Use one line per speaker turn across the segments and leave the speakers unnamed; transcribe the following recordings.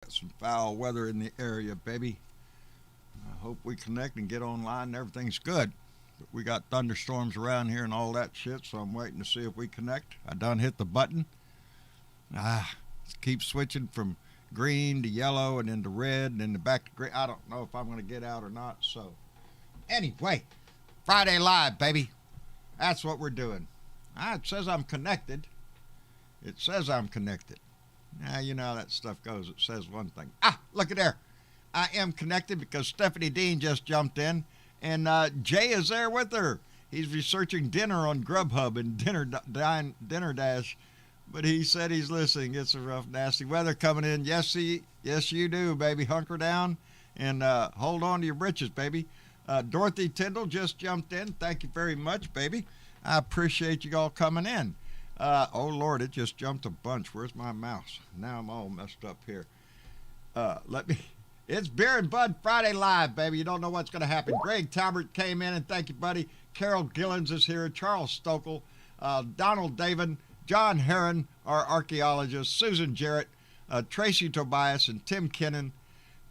Got some foul weather in the area, baby. I hope we connect and get online and everything's good. But we got thunderstorms around here and all that shit, so I'm waiting to see if we connect. I done hit the button. Keep switching from green to yellow and then to red and then to back to green. I don't know if I'm going to get out or not. So, anyway, Friday Live, baby. That's what we're doing. It says I'm connected. It says I'm connected. Now, you know how that stuff goes. It says one thing. Look at there. I am connected because Stephanie Dean just jumped in, and Jay is there with her. He's researching dinner on Grubhub and Dinner Dash, but he said he's listening. It's a rough, nasty weather coming in. Yes, you do, baby. Hunker down and hold on to your britches, baby. Dorothy Tyndall just jumped in. Thank you very much, baby. I appreciate you all coming in. Oh, Lord, it just jumped a bunch. Where's my mouse? Now I'm all messed up here. It's Beer and Bud Friday Live, baby. You don't know what's going to happen. Greg Talbert came in, and thank you, buddy. Carol Gillens is here. Charles Stokel, Donald Davin, John Heron, our archaeologist, Susan Jarrett, Tracy Tobias, and Tim Kennan.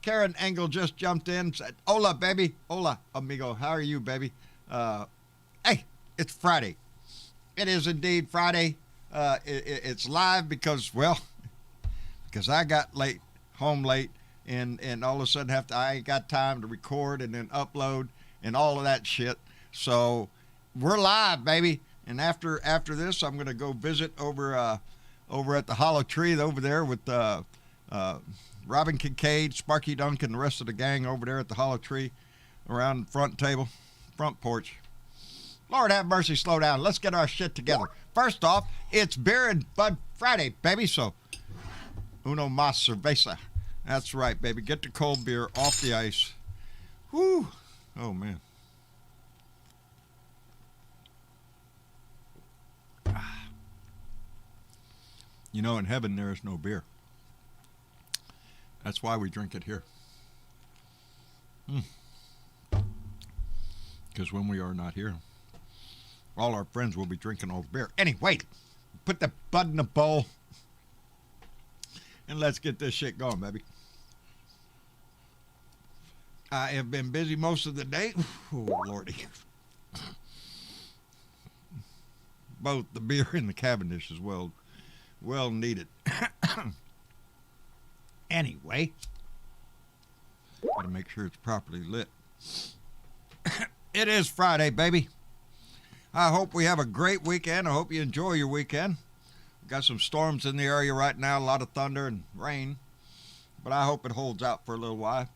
Karen Engel just jumped in, said, hola, baby. Hola, amigo. How are you, baby? Hey, it's Friday. It is indeed Friday. It's live because I got home late, and all of a sudden I ain't got time to record and then upload and all of that shit. So we're live, baby. And after this, I'm gonna go visit over at the Hollow Tree over there with Robin Kincaid, Sparky Duncan, the rest of the gang over there at the Hollow Tree, around the front porch. Lord have mercy, slow down. Let's get our shit together. First off, it's Beer and Bud Friday, baby. So, uno más cerveza. That's right, baby. Get the cold beer off the ice. Whew. Oh, man. You know, in heaven there is no beer. That's why we drink it here. Because when we are not here, all our friends will be drinking all the beer. Anyway, put the bud in the bowl and let's get this shit going, baby. I have been busy most of the day. Oh, Lordy. Both the beer and the Cavendish is well needed. Anyway, gotta make sure it's properly lit. It is Friday, baby. I hope we have a great weekend. I hope you enjoy your weekend. We've got some storms in the area right now, a lot of thunder and rain, but I hope it holds out for a little while.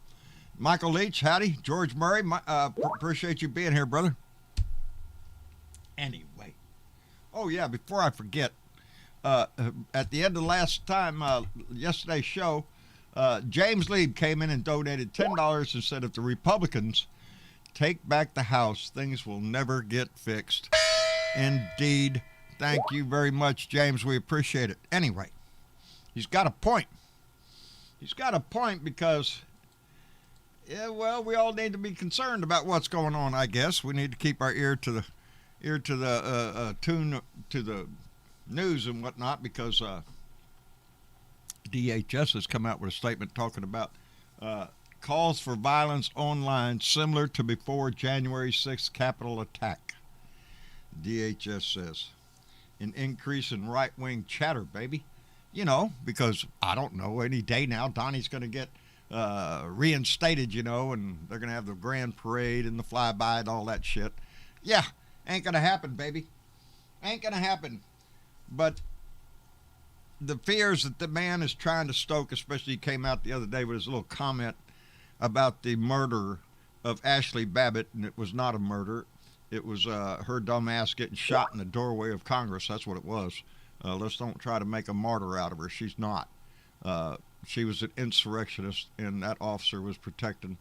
Michael Leach, howdy. George Murray, appreciate you being here, brother. Anyway, oh yeah, before I forget, at the end of yesterday's show, James Lieb came in and donated $10 and said if the Republicans take back the House, things will never get fixed. Indeed. Thank you very much, James. We appreciate it. Anyway, he's got a point. He's got a point because, we all need to be concerned about what's going on, I guess. We need to keep our ear to the tune to the news and whatnot because DHS has come out with a statement talking about calls for violence online similar to before January 6th Capitol attack. DHS says an increase in right-wing chatter, baby. You know, because I don't know, any day now Donnie's going to get reinstated, and they're going to have the grand parade and the flyby and all that shit. Yeah, ain't going to happen, baby. Ain't going to happen. But the fears that the man is trying to stoke, especially he came out the other day with his little comment about the murder of Ashley Babbitt, and it was not a murder. It was her dumb ass getting shot in the doorway of Congress. That's what it was. Let's don't try to make a martyr out of her. She's not. She was an insurrectionist, and that officer was protecting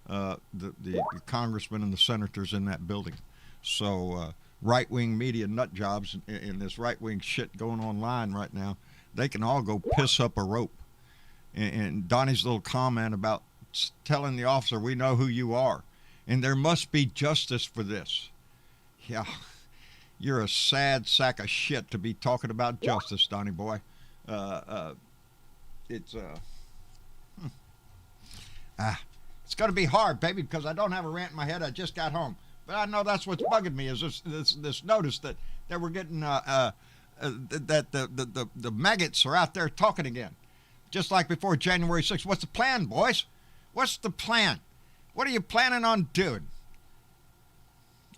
the congressmen and the senators in that building. So right-wing media nut jobs and this right-wing shit going online right now, they can all go piss up a rope. And Donnie's little comment about telling the officer, we know who you are, and there must be justice for this. Yeah, you're a sad sack of shit to be talking about justice, Donnie boy. It's It's going to be hard, baby, because I don't have a rant in my head. I just got home. But I know that's what's bugging me is this notice that we're getting that the maggots are out there talking again. Just like before January 6th. What's the plan, boys? What's the plan? What are you planning on doing?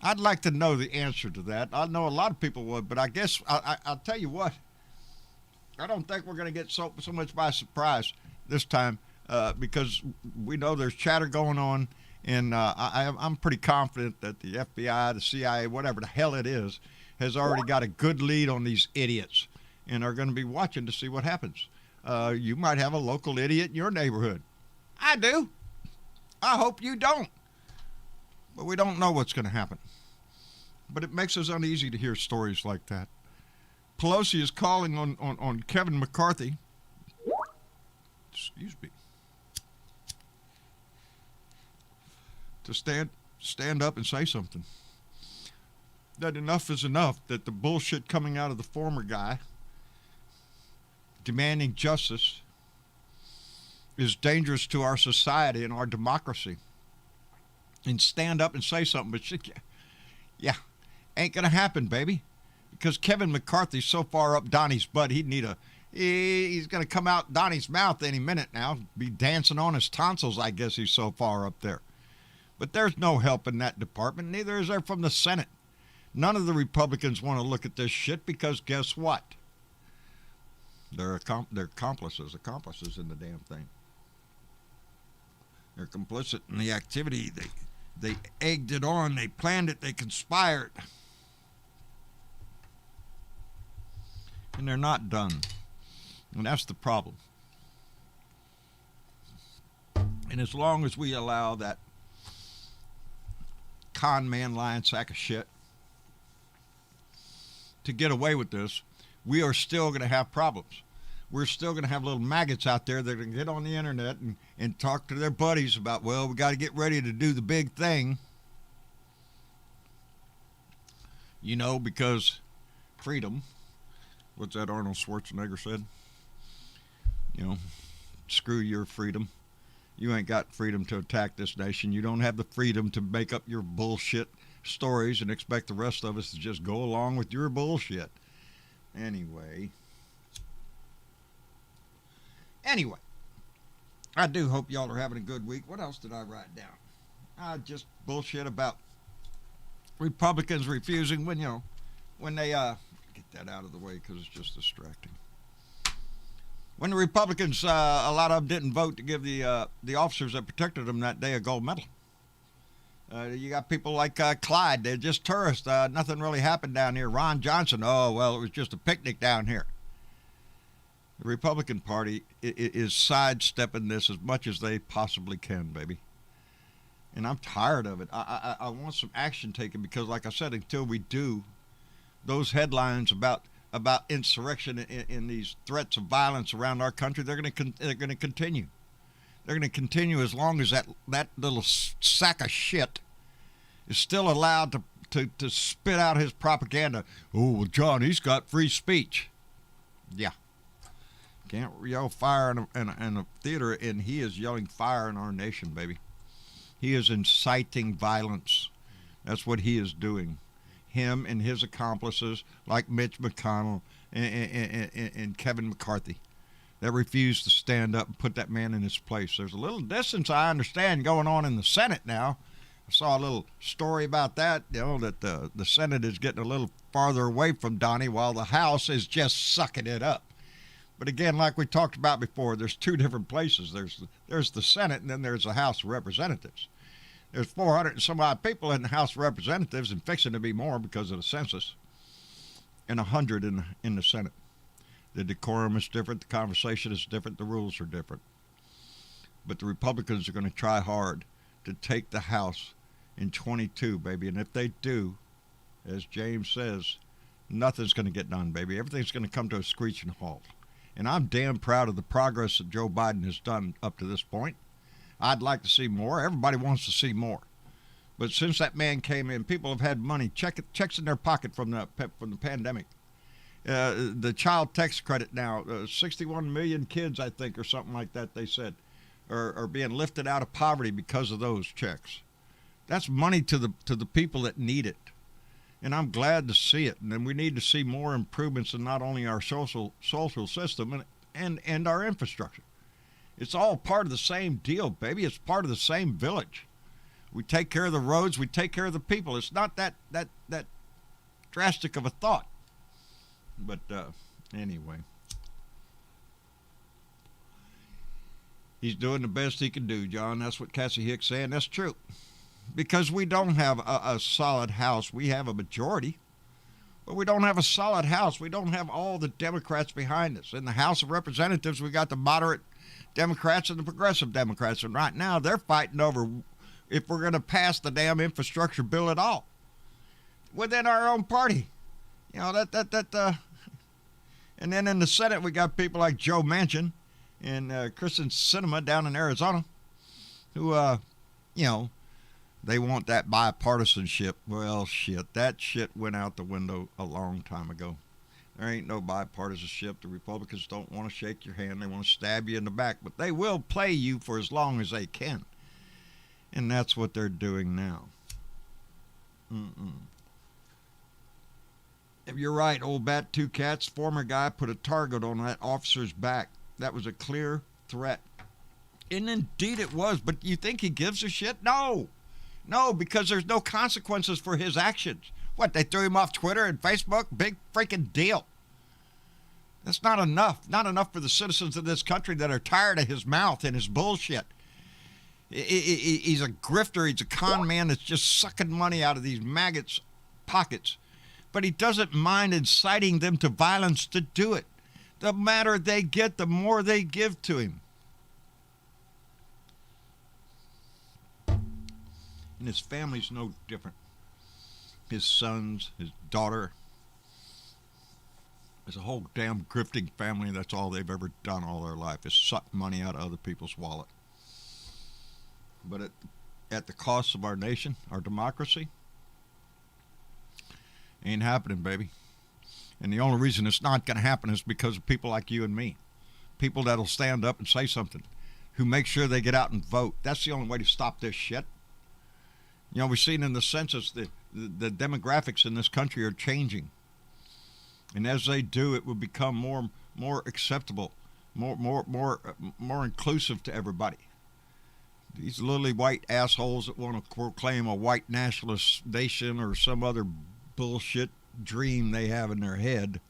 I'd like to know the answer to that. I know a lot of people would, but I guess I'll tell you what. I don't think we're going to get so much by surprise this time because we know there's chatter going on, and I'm pretty confident that the FBI, the CIA, whatever the hell it is, has already got a good lead on these idiots and are going to be watching to see what happens. You might have a local idiot in your neighborhood. I do. I hope you don't. But we don't know what's going to happen. But it makes us uneasy to hear stories like that. Pelosi is calling on Kevin McCarthy. Excuse me. To stand up and say something. That enough is enough, that the bullshit coming out of the former guy demanding justice is dangerous to our society and our democracy. And stand up and say something. But shit, yeah, ain't going to happen, baby. Because Kevin McCarthy's so far up Donnie's butt, he's going to come out Donnie's mouth any minute now. Be dancing on his tonsils, I guess he's so far up there. But there's no help in that department. Neither is there from the Senate. None of the Republicans want to look at this shit because guess what? They're accomplices in the damn thing. They're complicit in the activity. They egged it on. They planned it. They conspired. And they're not done. And that's the problem. And as long as we allow that con man lying sack of shit to get away with this, we are still going to have problems. We're still going to have little maggots out there that are going to get on the internet and talk to their buddies about, well, we got to get ready to do the big thing. You know, because freedom, what's that Arnold Schwarzenegger said? You know, screw your freedom. You ain't got freedom to attack this nation. You don't have the freedom to make up your bullshit stories and expect the rest of us to just go along with your bullshit. Anyway, I do hope y'all are having a good week. What else did I write down? Just bullshit about Republicans refusing when they get that out of the way because it's just distracting. When the Republicans, a lot of them didn't vote to give the officers that protected them that day a gold medal. You got people like Clyde. They're just tourists. Nothing really happened down here. Ron Johnson, oh, well, it was just a picnic down here. The Republican Party is sidestepping this as much as they possibly can, baby. And I'm tired of it. I want some action taken because, like I said, until we do, those headlines about insurrection in these threats of violence around our country, they're going to continue. They're going to continue as long as that little sack of shit is still allowed to spit out his propaganda. Oh, well, John, he's got free speech. Yeah. Can't yell fire in a theater, and he is yelling fire in our nation, baby. He is inciting violence. That's what he is doing. Him and his accomplices, like Mitch McConnell and Kevin McCarthy, that refused to stand up and put that man in his place. There's a little distance, I understand, going on in the Senate now. I saw a little story about that, that the Senate is getting a little farther away from Donnie while the House is just sucking it up. But again, like we talked about before, there's two different places. There's the Senate, and then there's the House of Representatives. There's 400 and some odd people in the House of Representatives, and fixing to be more because of the census, and 100 in the Senate. The decorum is different, the conversation is different, the rules are different. But the Republicans are going to try hard to take the House in 22, baby. And if they do, as James says, nothing's going to get done, baby. Everything's going to come to a screeching halt. And I'm damn proud of the progress that Joe Biden has done up to this point. I'd like to see more. Everybody wants to see more. But since that man came in, people have had money, checks in their pocket from the pandemic. The child tax credit now, 61 million kids, I think, or something like that, they said, are being lifted out of poverty because of those checks. That's money to the people that need it. And I'm glad to see it. And then we need to see more improvements in not only our social system and our infrastructure. It's all part of the same deal, baby. It's part of the same village. We take care of the roads. We take care of the people. It's not that drastic of a thought. But anyway, he's doing the best he can do, John. That's what Cassie Hicks saying. That's true. Because we don't have a solid house. We have a majority, but we don't have a solid house. We don't have all the Democrats behind us. In the House of Representatives, we got the moderate Democrats and the progressive Democrats, and right now they're fighting over if we're going to pass the damn infrastructure bill at all within our own party. You know, and then in the Senate, we got people like Joe Manchin and Kristen Sinema down in Arizona who, you know, they want that bipartisanship. Well, shit, that shit went out the window a long time ago. There ain't no bipartisanship. The Republicans don't want to shake your hand. They want to stab you in the back, but they will play you for as long as they can. And that's what they're doing now. If you're right, old Bat Two Cats, former guy put a target on that officer's back. That was a clear threat. And indeed it was, but you think he gives a shit? No. No, because there's no consequences for his actions. What, they threw him off Twitter and Facebook? Big freaking deal. That's not enough. Not enough for the citizens of this country that are tired of his mouth and his bullshit. He's a grifter. He's a con man that's just sucking money out of these maggots' pockets. But he doesn't mind inciting them to violence to do it. The madder they get, the more they give to him. And his family's no different. His sons, his daughter. There's a whole damn grifting family. That's all they've ever done all their life is suck money out of other people's wallet. But at the cost of our nation, our democracy, ain't happening, baby. And the only reason it's not going to happen is because of people like you and me. People that'll stand up and say something, who make sure they get out and vote. That's the only way to stop this shit. You know, we've seen in the census the demographics in this country are changing. And as they do, it will become more acceptable, more inclusive to everybody. These lily white assholes that want to proclaim a white nationalist nation or some other bullshit dream they have in their head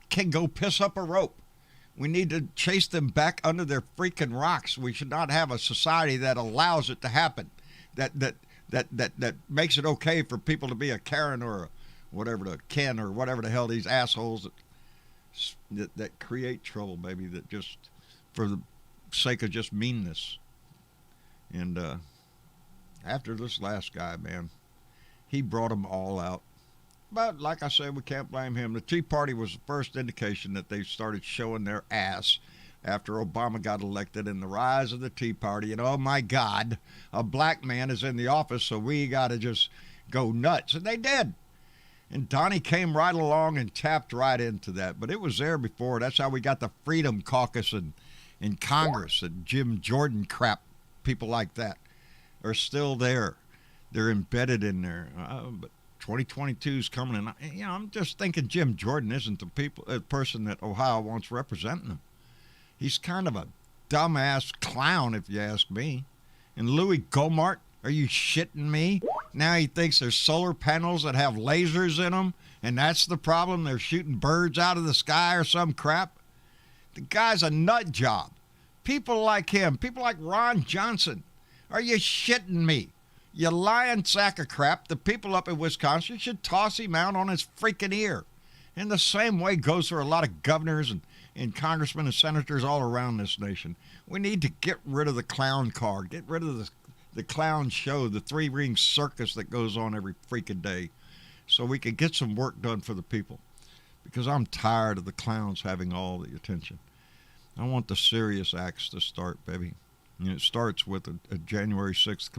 can go piss up a rope. We need to chase them back under their freaking rocks. We should not have a society that allows it to happen. That makes it okay for people to be a Karen or a whatever, the Ken or whatever the hell these assholes that create trouble, baby, that just for the sake of just meanness. And after this last guy, man, he brought them all out. But like I said, we can't blame him. The Tea Party was the first indication that they started showing their ass after Obama got elected, and the rise of the Tea Party. And oh my God, a black man is in the office, so we got to just go nuts. And they did. And Donnie came right along and tapped right into that. But it was there before. That's how we got the Freedom Caucus in Congress and Jim Jordan crap. People like that are still there. They're embedded in there. But 2022 is coming, and you know, I'm just thinking Jim Jordan isn't the person that Ohio wants representing them. He's kind of a dumbass clown, if you ask me. And Louis Gohmert, are you shitting me? Now he thinks there's solar panels that have lasers in them, and that's the problem. They're shooting birds out of the sky or some crap. The guy's a nut job. People like him, people like Ron Johnson, are you shitting me? You lying sack of crap. The people up in Wisconsin should toss him out on his freaking ear. And the same way goes for a lot of governors and congressmen and senators all around this nation. We need to get rid of the clown car, get rid of the clown show, the three-ring circus that goes on every freaking day, so we can get some work done for the people. Because I'm tired of the clowns having all the attention. I want the serious acts to start, baby. And it starts with a January 6th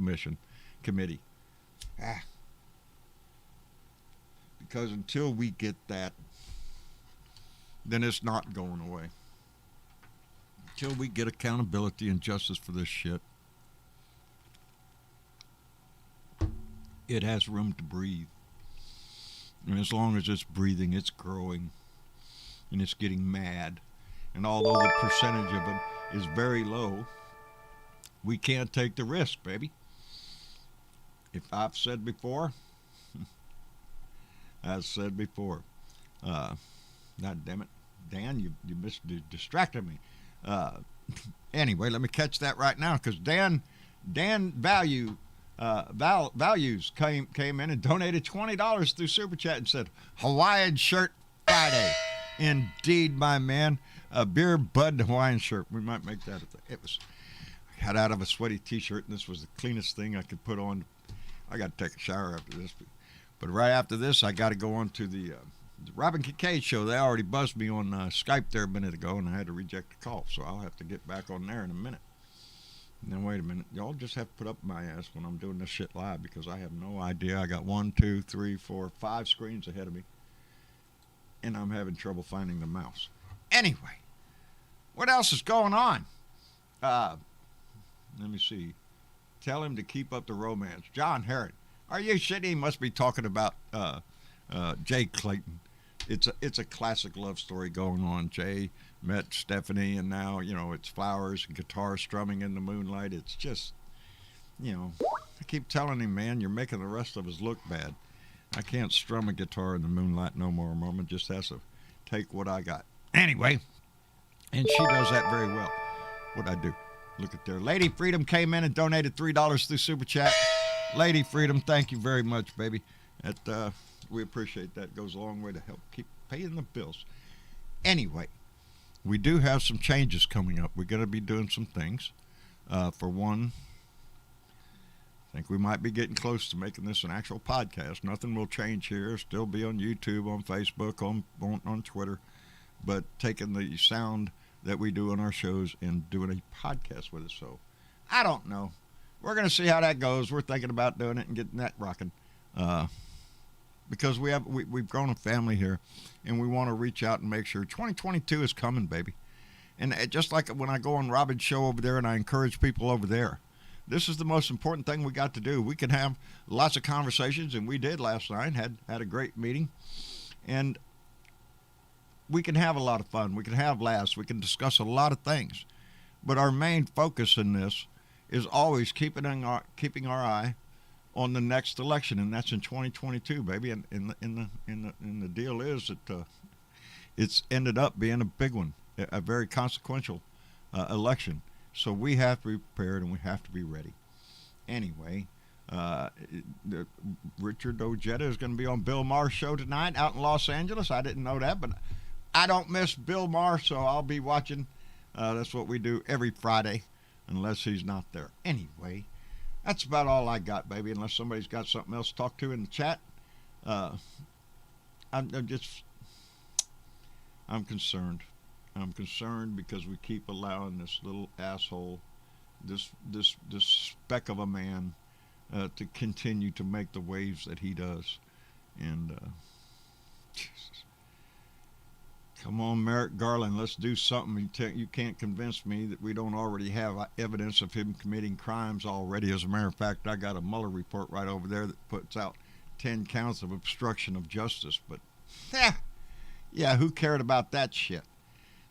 committee. Because until we get that, then it's not going away. Till we get accountability and justice for this shit, it has room to breathe. And as long as it's breathing, it's growing and it's getting mad. And although the percentage of it is very low, we can't take the risk, baby. If I've said before, I've said before. God damn it, Dan, you distracted me. Anyway, let me catch that right now because Dan Values came in and donated $20 through Super Chat and said, Hawaiian Shirt Friday. Indeed, my man. A beer, bud, Hawaiian shirt. We might make that a thing. I got out of a sweaty t-shirt, and this was the cleanest thing I could put on. I got to take a shower after this. But right after this, I got to go on to the Robin Kincaid show. They already buzzed me on Skype there a minute ago, and I had to reject the call. So I'll have to get back on there in a minute. Now, wait a minute. Y'all just have to put up my ass when I'm doing this shit live because I have no idea. I got 1, 2, 3, 4, 5 screens ahead of me, and I'm having trouble finding the mouse. Anyway, what else is going on? Let me see. Tell him to keep up the romance. John Herron. Are you shitting? He must be talking about Jay Clayton. It's a classic love story going on. Jay met Stephanie, and now, it's flowers and guitar strumming in the moonlight. It's just, I keep telling him, man, you're making the rest of us look bad. I can't strum a guitar in the moonlight no more. Mama just has to take what I got. Anyway, and she does that very well. What'd I do? Look at there. Lady Freedom came in and donated $3 through Super Chat. Lady Freedom, thank you very much, baby. We appreciate that. It goes a long way to help keep paying the bills. Anyway, we do have some changes coming up. We're going to be doing some things. For one, I think we might be getting close to making this an actual podcast. Nothing will change here. Still be on YouTube, on Facebook, on Twitter. But taking the sound that we do on our shows and doing a podcast with it. So, I don't know. We're going to see how that goes. We're thinking about doing it and getting that rocking. Because we've grown a family here, and we want to reach out and make sure 2022 is coming, baby. And just like when I go on Robin's show over there and I encourage people over there, this is the most important thing we got to do. We can have lots of conversations, and we did last night, had a great meeting. And we can have a lot of fun. We can have laughs. We can discuss a lot of things. But our main focus in this is always keeping our eye on the next election, and that's in 2022, baby. And the deal is that it's ended up being a big one, a very consequential election. So we have to be prepared and we have to be ready. Anyway, Richard Ojeda is going to be on Bill Maher's show tonight out in Los Angeles. I didn't know that, but I don't miss Bill Maher, so I'll be watching. That's what we do every Friday, unless he's not there. Anyway, that's about all I got, baby, unless somebody's got something else to talk to in the chat. I'm concerned. I'm concerned because we keep allowing this little asshole, this speck of a man, to continue to make the waves that he does. And Jesus. Come on, Merrick Garland, let's do something. You can't convince me that we don't already have evidence of him committing crimes already. As a matter of fact, I got a Mueller report right over there that puts out 10 counts of obstruction of justice. But, yeah, who cared about that shit?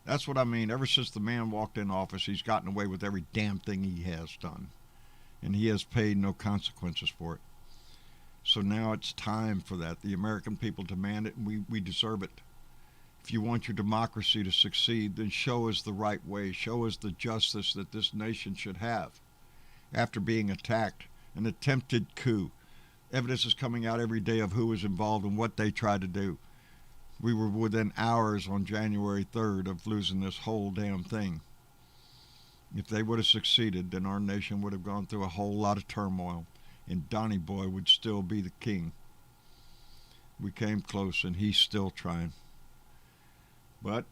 That's what I mean. Ever since the man walked in office, he's gotten away with every damn thing he has done. And he has paid no consequences for it. So now it's time for that. The American people demand it, and we deserve it. If you want your democracy to succeed, then show us the right way. Show us the justice that this nation should have. After being attacked, an attempted coup. Evidence is coming out every day of who was involved and what they tried to do. We were within hours on January 3rd of losing this whole damn thing. If they would have succeeded, then our nation would have gone through a whole lot of turmoil, and Donnie Boy would still be the king. We came close, and he's still trying. But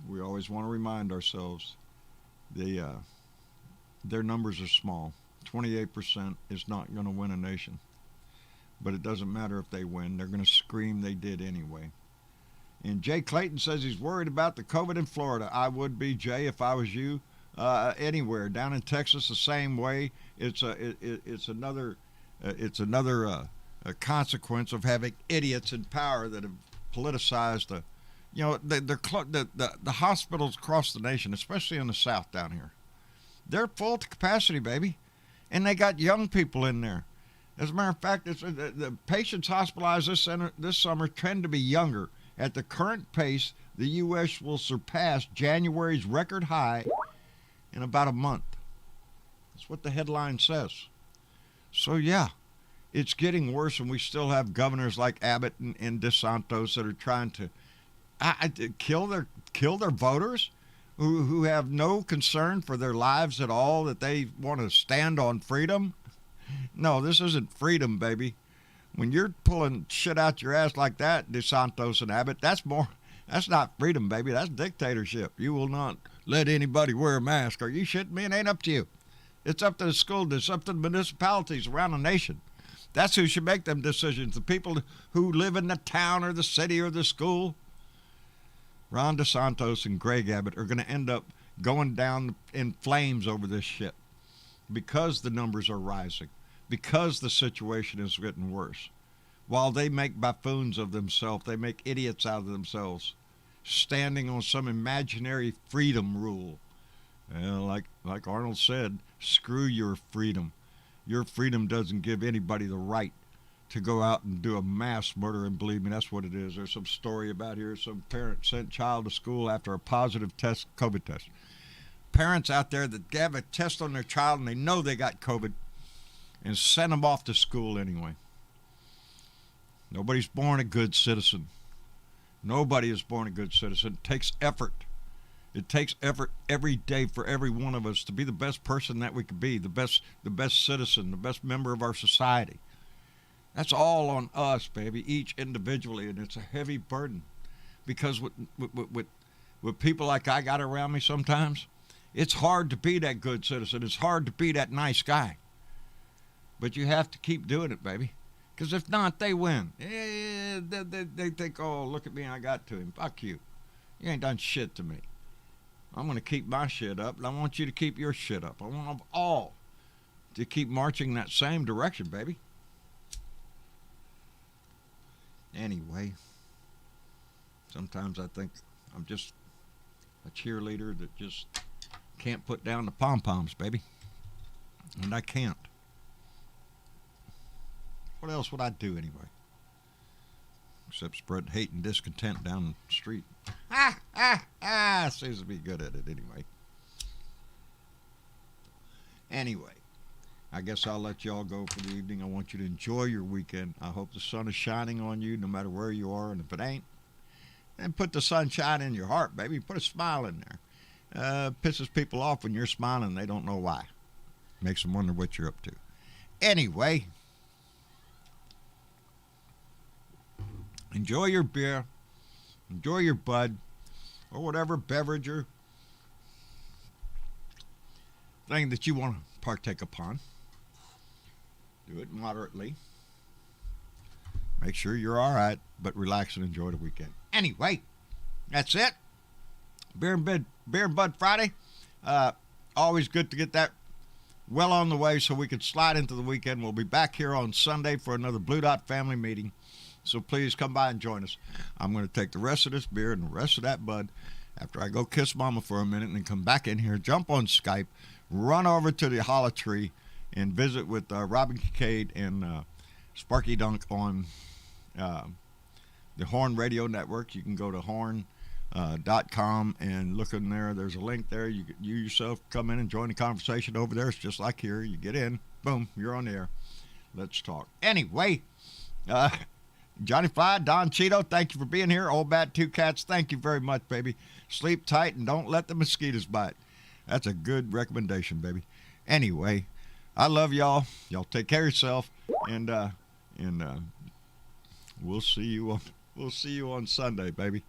we always want to remind ourselves their numbers are small. 28% is not going to win a nation. But it doesn't matter if they win. They're going to scream they did anyway. And Jay Clayton says he's worried about the COVID in Florida. I would be, Jay, if I was you. Anywhere down in Texas, the same way. It's another a consequence of having idiots in power that have politicized the, the hospitals across the nation, especially in the South down here. They're full to capacity, baby, and they got young people in there. As a matter of fact, the patients hospitalized this summer tend to be younger. At the current pace, the U.S. will surpass January's record high in about a month. That's what the headline says. So, yeah, it's getting worse, and we still have governors like Abbott and DeSantis that are trying to kill their voters who have no concern for their lives at all, that they want to stand on freedom. No, this isn't freedom, baby. When you're pulling shit out your ass like that, DeSantis and Abbott, that's not freedom, baby. That's dictatorship. You will not let anybody wear a mask. Are you shitting me? It ain't up to you. It's up to the school. It's up to the municipalities around the nation. That's who should make them decisions. The people who live in the town or the city or the school. Ron DeSantis and Greg Abbott are going to end up going down in flames over this shit because the numbers are rising, because the situation is getting worse. While they make buffoons of themselves, they make idiots out of themselves, standing on some imaginary freedom rule. Like Arnold said, screw your freedom. Your freedom doesn't give anybody the right to go out and do a mass murder, and believe me, that's what it is. There's some story about here, some parent sent child to school after a positive COVID test. Parents out there that have a test on their child and they know they got COVID and send them off to school anyway. Nobody's born a good citizen. Nobody is born a good citizen. It takes effort. It takes effort every day for every one of us to be the best person that we could be, the best citizen, the best member of our society. That's all on us, baby, each individually, and it's a heavy burden. Because with people like I got around me sometimes, it's hard to be that good citizen. It's hard to be that nice guy. But you have to keep doing it, baby. Because if not, they win. They think, oh, look at me, I got to him. Fuck you. You ain't done shit to me. I'm going to keep my shit up, and I want you to keep your shit up. I want them all to keep marching that same direction, baby. Anyway, sometimes I think I'm just a cheerleader that just can't put down the pom-poms, baby. And I can't. What else would I do anyway? Except spread hate and discontent down the street. Seems to be good at it anyway. Anyway, I guess I'll let y'all go for the evening. I want you to enjoy your weekend. I hope the sun is shining on you no matter where you are. And if it ain't, then put the sunshine in your heart, baby. Put a smile in there. Pisses people off when you're smiling. They don't know why. Makes them wonder what you're up to. Anyway, enjoy your beer. Enjoy your bud. Or whatever beverage or thing that you want to partake upon. Do it moderately. Make sure you're all right, but relax and enjoy the weekend. Anyway, that's it. Beer and Bud Friday. Always good to get that well on the way so we can slide into the weekend. We'll be back here on Sunday for another Blue Dot family meeting. So please come by and join us. I'm going to take the rest of this beer and the rest of that bud after I go kiss Mama for a minute and then come back in here, jump on Skype, run over to the Hollow Tree, and visit with Robin Kincaid and Sparky Dunk on the Horn Radio Network. You can go to horn.com and look in there. There's a link there. You yourself come in and join the conversation over there. It's just like here. You get in, boom, you're on the air. Let's talk. Anyway, Johnny Fly, Don Cheeto, thank you for being here. Old Bat Two Cats, thank you very much, baby. Sleep tight and don't let the mosquitoes bite. That's a good recommendation, baby. Anyway, I love y'all. Y'all take care of yourself, and we'll see you on Sunday, baby.